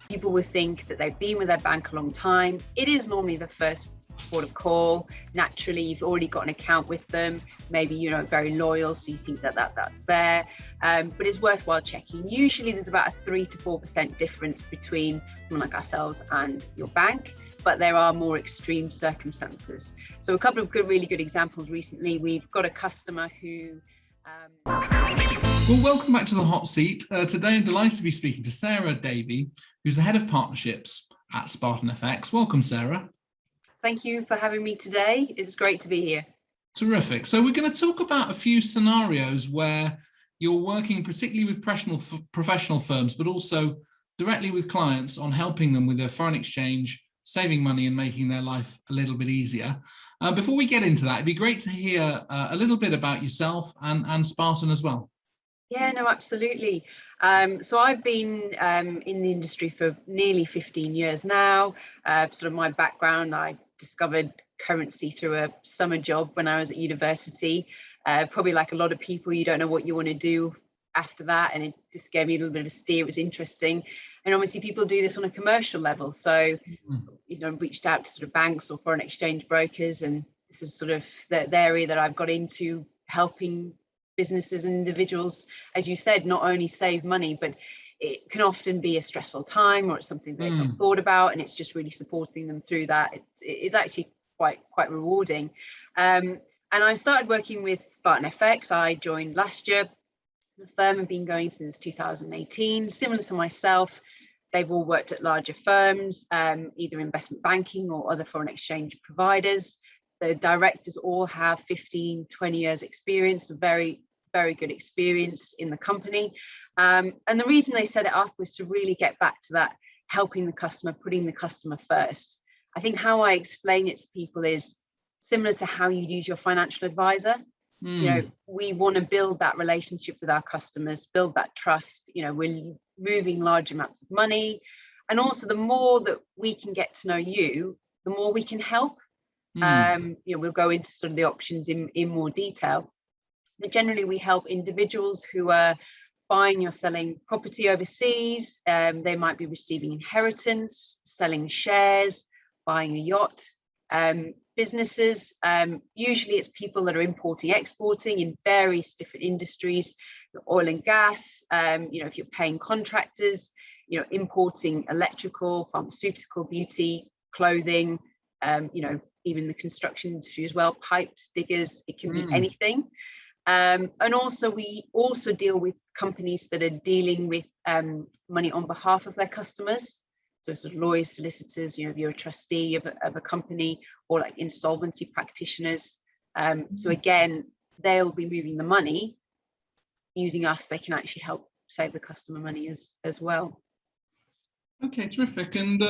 People would think that they've been with their bank a long time. It is normally the first port of call. Naturally, you've already got an account with them. Maybe you're very loyal, so you think that's there. But it's worthwhile checking. Usually there's about a 3 to 4% difference between someone like ourselves and your bank, but there are more extreme circumstances. So a couple of really good examples recently. We've got a customer who Well, welcome back to the hot seat. Today I'm delighted to be speaking to Sarah Davie, who's the head of partnerships at Spartan FX. Welcome, Sarah. Thank you for having me today. It's great to be here. Terrific. So we're going to talk about a few scenarios where you're working particularly with professional firms, but also directly with clients on helping them with their foreign exchange, saving money and making their life a little bit easier. Before we get into that, it'd be great to hear a little bit about yourself and Spartan as well. Yeah, no, absolutely. So I've been in the industry for nearly 15 years now. Sort of my background, I discovered currency through a summer job when I was at university. Probably like a lot of people, you don't know what you want to do after that, and it just gave me a little bit of a steer. It was interesting. And obviously people do this on a commercial level. So, reached out to sort of banks or foreign exchange brokers, and this is sort of the area that I've got into, helping businesses and individuals, as you said, not only save money, but it can often be a stressful time, or it's something they've not thought about, and it's just really supporting them through that. It's actually quite rewarding. And I started working with Spartan FX. I joined last year. The firm have been going since 2018. Similar to myself, they've all worked at larger firms, either investment banking or other foreign exchange providers. The directors all have 15, 20 years experience, very good experience in the company. And the reason they set it up was to really get back to that, helping the customer, putting the customer first. I think how I explain it to people is similar to how you use your financial advisor. We want to build that relationship with our customers, build that trust. We're moving large amounts of money. And also the more that we can get to know you, the more we can help. We'll go into sort of the options in more detail. But generally we help individuals who are buying or selling property overseas. They might be receiving inheritance, selling shares, buying a yacht. Businesses, usually it's people that are importing, exporting in various different industries, oil and gas, if you're paying contractors, importing electrical, pharmaceutical, beauty, clothing, even the construction industry as well, pipes, diggers, it can be anything. And also we also deal with companies that are dealing with money on behalf of their customers. So sort of lawyers, solicitors, if you're a trustee of a company, or like insolvency practitioners. So again, they'll be moving the money. Using us, they can actually help save the customer money as well. Okay, terrific. And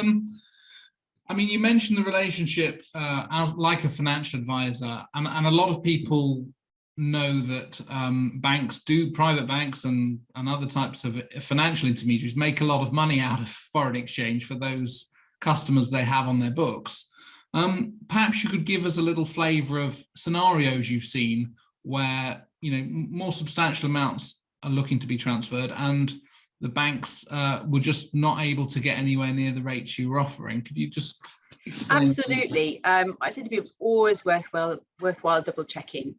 you mentioned the relationship as like a financial advisor, and a lot of people know that private banks and other types of financial intermediaries make a lot of money out of foreign exchange for those customers they have on their books. Perhaps you could give us a little flavour of scenarios you've seen where more substantial amounts are looking to be transferred and the banks were just not able to get anywhere near the rates you were offering. Could you just explain? Absolutely. I say to people, it's always worthwhile double checking.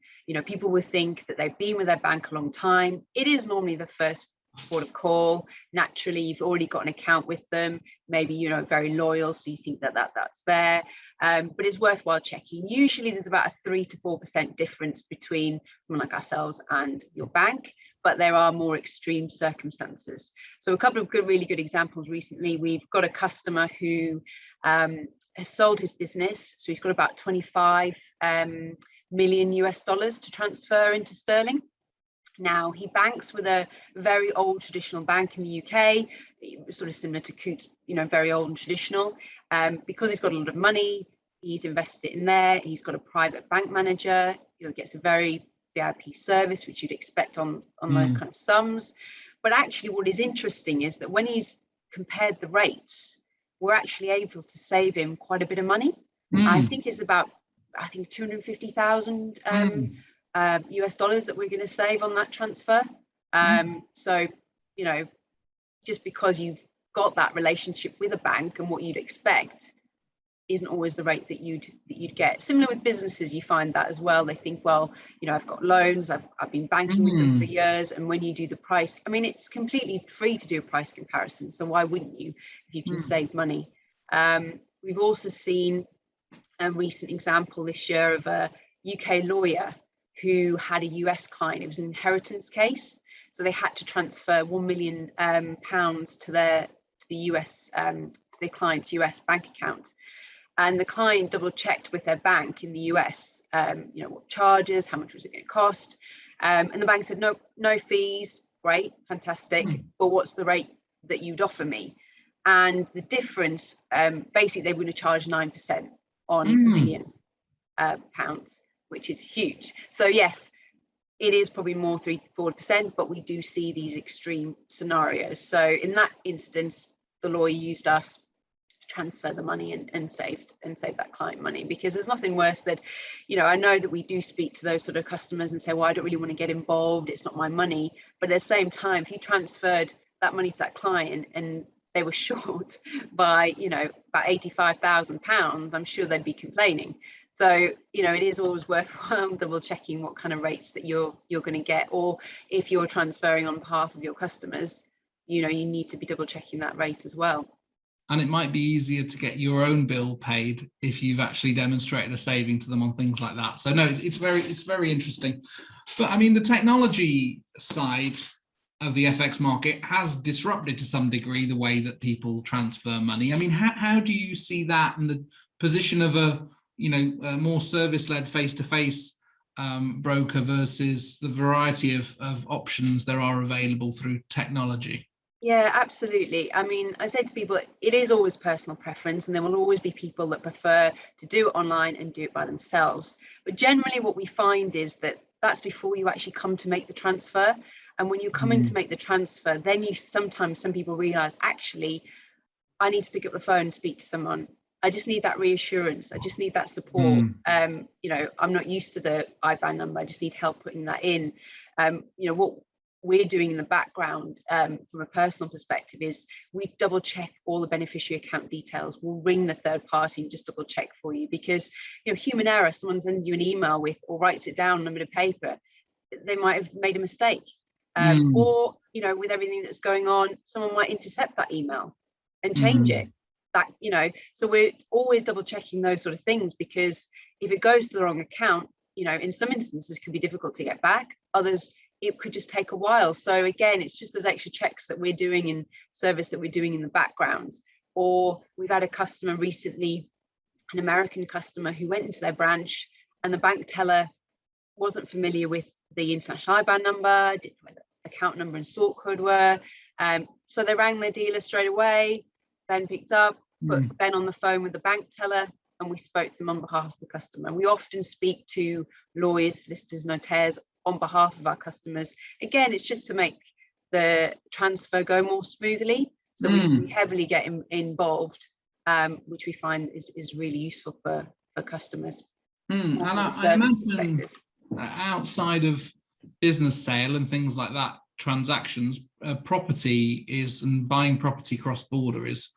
People would think that they've been with their bank a long time. It is normally the first port of call. Naturally, you've already got an account with them. Maybe you're very loyal, so you think that's there. But it's worthwhile checking. Usually there's about a 3 to 4% difference between someone like ourselves and your bank, but there are more extreme circumstances. So a couple of really good examples recently. We've got a customer who has sold his business. So he's got about 25 million US dollars to transfer into sterling. Now he banks with a very old traditional bank in the UK, sort of similar to Coutts, very old and traditional. Because he's got a lot of money, he's invested it in there. He's got a private bank manager, gets a very VIP service, which you'd expect on those kind of sums. But actually what is interesting is that when he's compared the rates, we're actually able to save him quite a bit of money. I think it's about 250,000 US dollars that we're going to save on that transfer. So, you know, just because you've got that relationship with a bank, and what you'd expect isn't always the rate that you'd get. Similar with businesses, you find that as well. They think, well, you know, I've got loans, I've been banking with them for years, and when you do the price, I mean, it's completely free to do a price comparison, so why wouldn't you if you can save money? We've also seen a recent example this year of a UK lawyer who had a US client. It was an inheritance case, so they had to transfer £1 million to the US to their client's US bank account. And the client double checked with their bank in the US, you know, what charges, how much was it going to cost? And the bank said, no fees, great, fantastic. But what's the rate that you'd offer me? And the difference, basically, they were going to charge 9% on £1 million, which is huge. So yes, it is probably more 3-4%, but we do see these extreme scenarios. So in that instance, the lawyer used us, transfer the money and save that client money, because there's nothing worse than, you know, I know that we do speak to those sort of customers and say, well, I don't really want to get involved, it's not my money. But at the same time, if you transferred that money to that client and they were short by, you know, about £85,000, I'm sure they'd be complaining. So, you know, it is always worthwhile double checking what kind of rates that you're going to get, or if you're transferring on behalf of your customers, you know, you need to be double checking that rate as well. And it might be easier to get your own bill paid if you've actually demonstrated a saving to them on things like that. So no, it's very interesting. But I mean, the technology side of the FX market has disrupted to some degree the way that people transfer money. I mean, how do you see that in the position of a more service-led face-to-face broker versus the variety of options there are available through technology? Yeah, absolutely. I mean, I say to people, it is always personal preference, and there will always be people that prefer to do it online and do it by themselves. But generally what we find is that that's before you actually come to make the transfer. And when you come in to make the transfer, then some people realize, actually, I need to pick up the phone and speak to someone. I just need that reassurance. I just need that support. You know, I'm not used to the IBAN number. I just need help putting that in. You know, what we're doing in the background from a personal perspective is we double check all the beneficiary account details. We'll ring the third party and just double check for you, because, you know, human error, someone sends you an email with or writes it down on a bit of paper, they might have made a mistake. Or, you know, with everything that's going on, someone might intercept that email and change it. That, you know, so we're always double checking those sort of things, because if it goes to the wrong account, you know, in some instances can be difficult to get back. Others, it could just take a while. So again, it's just those extra checks that we're doing in service that we're doing in the background. Or we've had a customer recently, an American customer, who went into their branch and the bank teller wasn't familiar with the international IBAN number, didn't know where the account number and sort code were. So they rang their dealer straight away. Ben picked up, put Ben on the phone with the bank teller, and we spoke to them on behalf of the customer. We often speak to lawyers, solicitors, notaires on behalf of our customers. Again, it's just to make the transfer go more smoothly. So we heavily get involved, which we find is really useful for customers. And I imagine outside of business sale and things like that, transactions, property is, and buying property cross-border is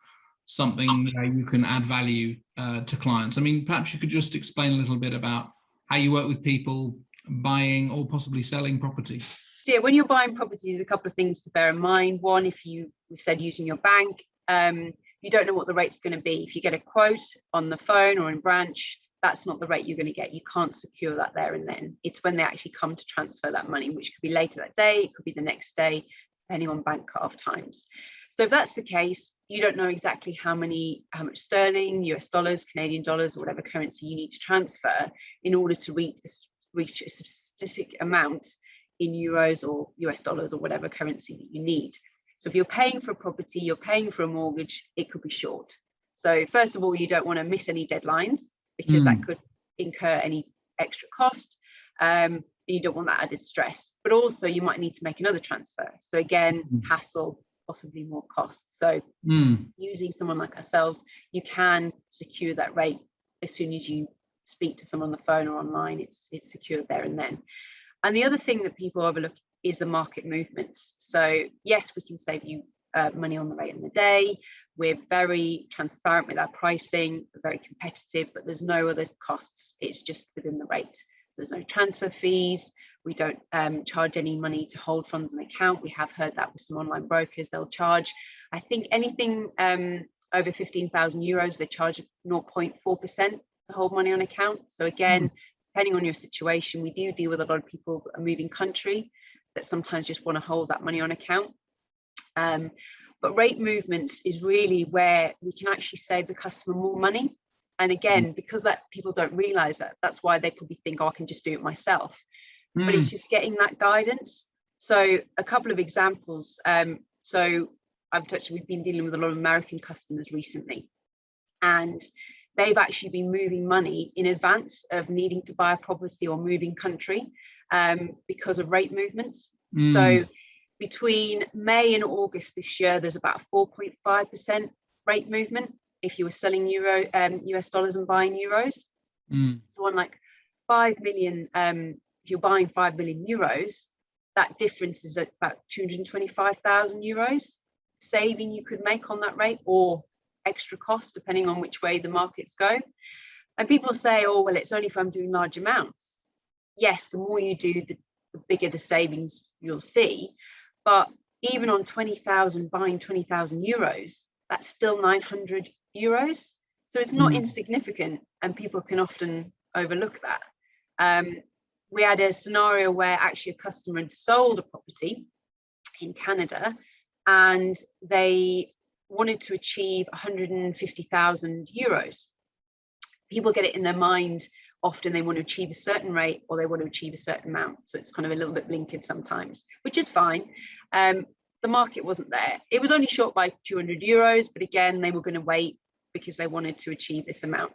something you can add value to clients. I mean, perhaps you could just explain a little bit about how you work with people buying or possibly selling property. So yeah, when you're buying property, there's a couple of things to bear in mind. One, if we've said using your bank, you don't know what the rate's going to be. If you get a quote on the phone or in branch, that's not the rate you're going to get. You can't secure that there and then. It's when they actually come to transfer that money, which could be later that day, it could be the next day, depending on bank cut-off times. So if that's the case, you don't know exactly how much sterling, US dollars, Canadian dollars, or whatever currency you need to transfer in order to reach a specific amount in euros or US dollars or whatever currency that you need. So if you're paying for a property, you're paying for a mortgage, it could be short. So first of all, you don't want to miss any deadlines, because that could incur any extra cost. You don't want that added stress, but also you might need to make another transfer. So again, hassle, possibly more cost. So using someone like ourselves, you can secure that rate as soon as you speak to someone on the phone or online. It's secured there and then. And the other thing that people overlook is the market movements. So yes, we can save you money on the rate on the day. We're very transparent with our pricing, we're very competitive, but there's no other costs. It's just within the rate. So there's no transfer fees. We don't charge any money to hold funds on account. We have heard that with some online brokers. They'll charge, I think anything over 15,000 euros, they charge 0.4% to hold money on account. So again, depending on your situation, we do deal with a lot of people that are moving country that sometimes just want to hold that money on account. But rate movements is really where we can actually save the customer more money. And again, because that people don't realize that, that's why they probably think, oh, I can just do it myself. But it's just getting that guidance. So a couple of examples. So we've been dealing with a lot of American customers recently, and they've actually been moving money in advance of needing to buy a property or moving country because of rate movements. So between May and August this year, there's about 4.5% rate movement if you were selling US dollars and buying euros. So on like 5 million, if you're buying 5 million euros, that difference is at about 225,000 euros saving you could make on that rate, or extra cost depending on which way the markets go. And people say, oh, well, it's only if I'm doing large amounts. Yes, the more you do, the bigger the savings you'll see. But even on 20,000, buying 20,000 euros, that's still 900 euros. So it's not insignificant, and people can often overlook that. We had a scenario where actually a customer had sold a property in Canada, and they wanted to achieve 150,000 euros. People get it in their mind, often they want to achieve a certain rate or they want to achieve a certain amount. So it's kind of a little bit blinkered sometimes, which is fine. The market wasn't there. It was only short by 200 euros, but again, they were going to wait because they wanted to achieve this amount.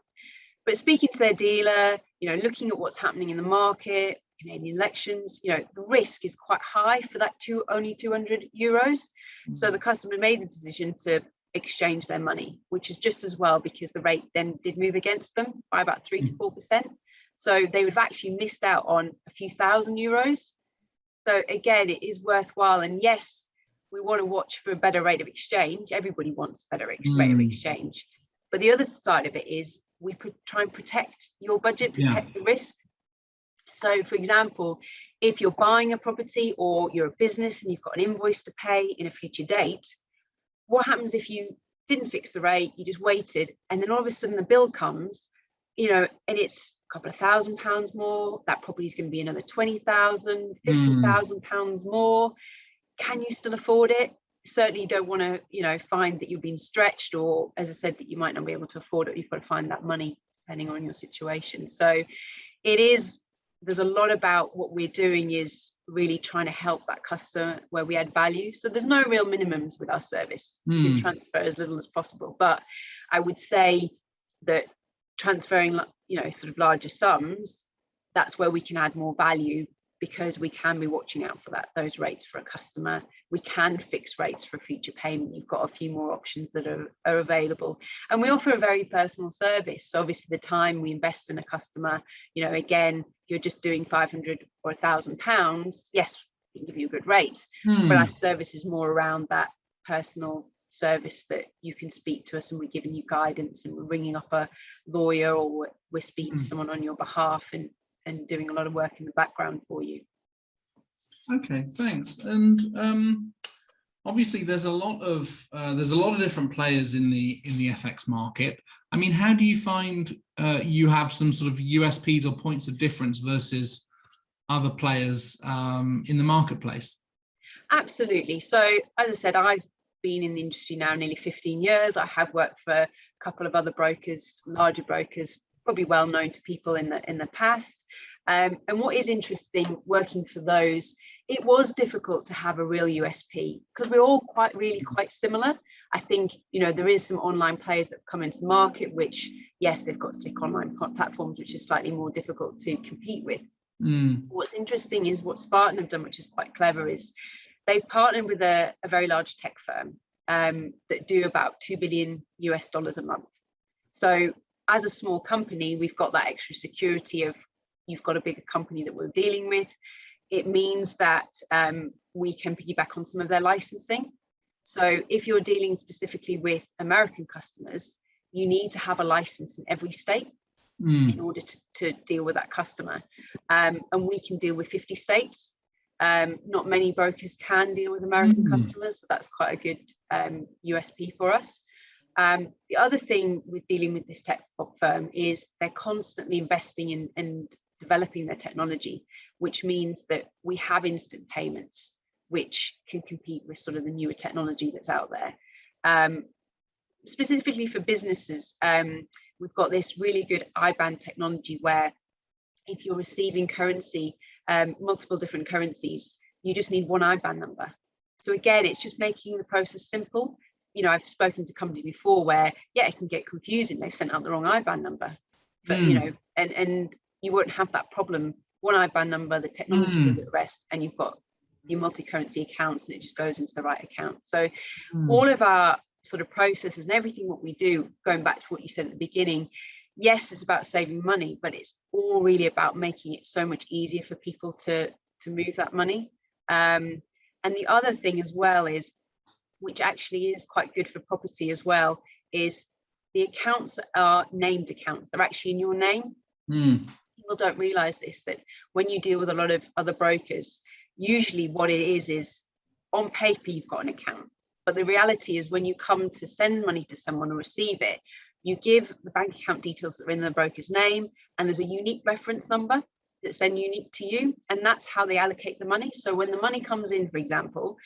But speaking to their dealer, looking at what's happening in the market, Canadian elections, the risk is quite high for that only 200 euros. So the customer made the decision to exchange their money, which is just as well because the rate then did move against them by about 3 to 4%. So they would have actually missed out on a few thousand euros. So again, it is worthwhile. And yes, we want to watch for a better rate of exchange. Everybody wants a better rate of exchange. But the other side of it is we try and protect your budget, protect the risk. So for example, if you're buying a property or you're a business and you've got an invoice to pay in a future date, what happens if you didn't fix the rate, you just waited, and then all of a sudden the bill comes, and it's a couple of £1,000 more, that property is going to be another 20,000, 50,000 pounds more. Can you still afford it? Certainly you don't want to, find that you're being stretched, or as I said, that you might not be able to afford it. You've got to find that money depending on your situation. So there's a lot about what we're doing is really trying to help that customer where we add value. So there's no real minimums with our service. You can transfer as little as possible. But I would say that transferring, sort of larger sums, that's where we can add more value, because we can be watching out for those rates for a customer. We can fix rates for a future payment. You've got a few more options that are available. And we offer a very personal service. So obviously the time we invest in a customer, again, you're just doing 500 or £1,000, yes, we can give you a good rate. But our service is more around that personal service, that you can speak to us and we're giving you guidance, and we're ringing up a lawyer, or we're speaking to someone on your behalf and doing a lot of work in the background for you. Okay, thanks. And obviously there's a lot of different players in the FX market. I mean, how do you find you have some sort of USPs or points of difference versus other players in the marketplace? Absolutely. So as I said, I've been in the industry now nearly 15 years. I have worked for a couple of other brokers, larger brokers, probably well known to people in the past. And what is interesting working for those, it was difficult to have a real USP because we're all quite similar. I think, there is some online players that have come into the market, which, yes, they've got slick online platforms, which is slightly more difficult to compete with. What's interesting is what Spartan have done, which is quite clever, is they've partnered with a very large tech firm that do about $2 billion a month. So as a small company, we've got that extra security of, you've got a bigger company that we're dealing with. it means that we can piggyback on some of their licensing. So if you're dealing specifically with American customers, you need to have a license in every state in order to deal with that customer. And we can deal with 50 states. Not many brokers can deal with American customers, so that's quite a good USP for us. The other thing with dealing with this tech firm is they're constantly investing in and developing their technology, which means that we have instant payments, which can compete with sort of the newer technology that's out there. Specifically for businesses, we've got this really good IBAN technology where if you're receiving currency, multiple different currencies, you just need one IBAN number. So again, it's just making the process simple. You know, I've spoken to companies before where, yeah, it can get confusing. They've sent out the wrong IBAN number, but you know, and you won't have that problem. One IBAN number, the technology does it the rest, and you've got your multi-currency accounts, and it just goes into the right account. So all of our sort of processes and everything what we do, going back to what you said at the beginning, yes, it's about saving money, but it's all really about making it so much easier for people to move that money. And the other thing as well is, which actually is quite good for property as well, is the accounts are named accounts. They're actually in your name. People don't realize this, that when you deal with a lot of other brokers, usually what it is on paper you've got an account, but the reality is when you come to send money to someone or receive it, you give the bank account details that are in the broker's name, and there's a unique reference number that's then unique to you, and that's how they allocate the money. So when the money comes in, for example,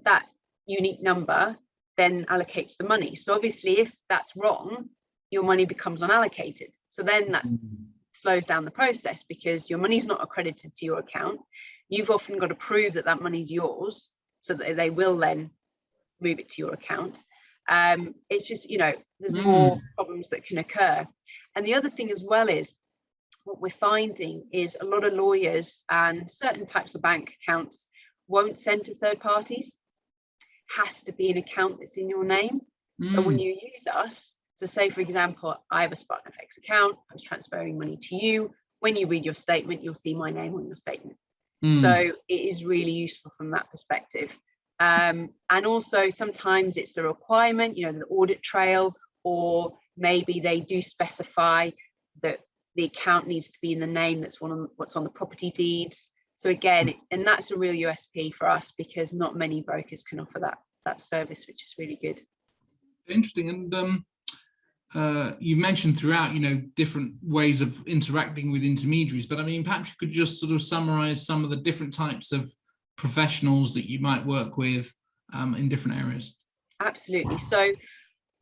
that unique number then allocates the money. So obviously if that's wrong, your money becomes unallocated. So then that slows down the process, because your money's not accredited to your account. You've often got to prove that that money's yours, so that they will then move it to your account. It's just, you know, there's more problems that can occur. And the other thing as well is, what we're finding is a lot of lawyers and certain types of bank accounts won't send to third parties. Has to be an account that's in your name. So when you use us, so say for example, I have a Spartan FX account, I was transferring money to you. When you read your statement, you'll see my name on your statement. So it is really useful from that perspective. And also sometimes it's a requirement, you know, the audit trail, or maybe they do specify that the account needs to be in the name that's what's on the property deeds. So again, and that's a real USP for us, because not many brokers can offer that service, which is really good. Interesting. And you mentioned throughout, you know, different ways of interacting with intermediaries, but I mean, perhaps you could just sort of summarize some of the different types of professionals that you might work with in different areas. Absolutely. So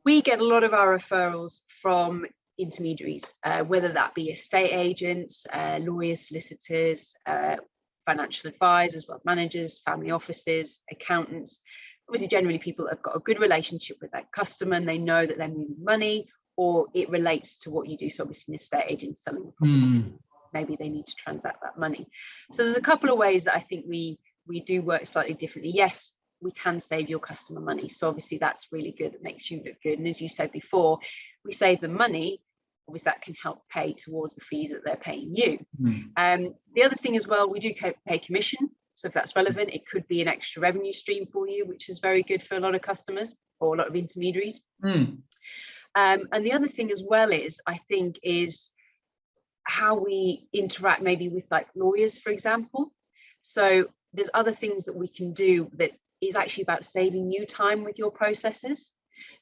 we get a lot of our referrals from intermediaries, whether that be estate agents, lawyers, solicitors, financial advisors, wealth managers, family offices, accountants. Obviously, generally people have got a good relationship with that customer and they know that they're moving money, or it relates to what you do. So obviously an estate agent selling the property, maybe they need to transact that money. So there's a couple of ways that I think we do work slightly differently. Yes, we can save your customer money. So obviously that's really good. That makes you look good. And as you said before, we save them money. Obviously that can help pay towards the fees that they're paying you. The other thing as well, we do pay commission. So if that's relevant, it could be an extra revenue stream for you, which is very good for a lot of customers or a lot of intermediaries. And the other thing as well is, I think, is how we interact maybe with like lawyers, for example. So there's other things that we can do that is actually about saving you time with your processes.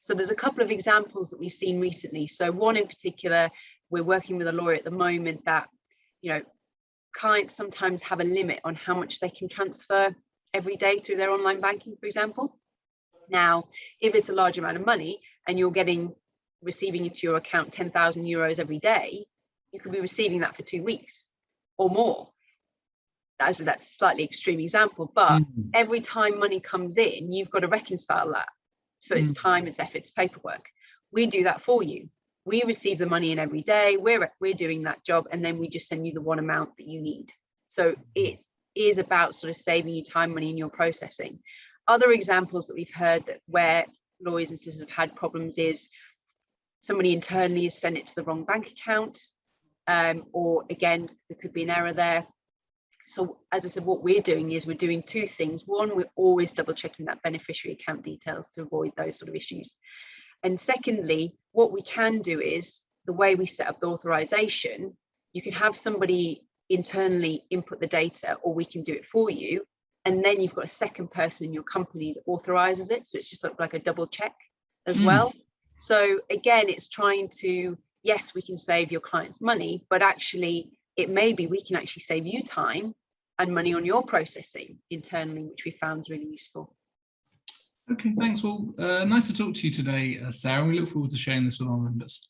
So there's a couple of examples that we've seen recently. So one in particular, we're working with a lawyer at the moment that, you know, clients sometimes have a limit on how much they can transfer every day through their online banking, for example. Now, if it's a large amount of money and you're receiving into your account 10,000 euros every day, you could be receiving that for 2 weeks or more. That's a slightly extreme example, but every time money comes in, you've got to reconcile that. So it's time, it's effort, it's paperwork. We do that for you. We receive the money in every day. We're doing that job, and then we just send you the one amount that you need. So it is about sort of saving you time, money in your processing. Other examples that we've heard that where lawyers and solicitors have had problems is somebody internally has sent it to the wrong bank account, or again, there could be an error there. So as I said, what we're doing is we're doing two things. One, we're always double checking that beneficiary account details to avoid those sort of issues. And secondly, what we can do is the way we set up the authorization, you can have somebody internally input the data, or we can do it for you. And then you've got a second person in your company that authorizes it. So it's just like a double check as well. So again, it's trying to, yes, we can save your clients money, but actually it may be we can actually save you time and money on your processing internally, which we found really useful. Okay, thanks. Well, nice to talk to you today, Sarah. We look forward to sharing this with our members.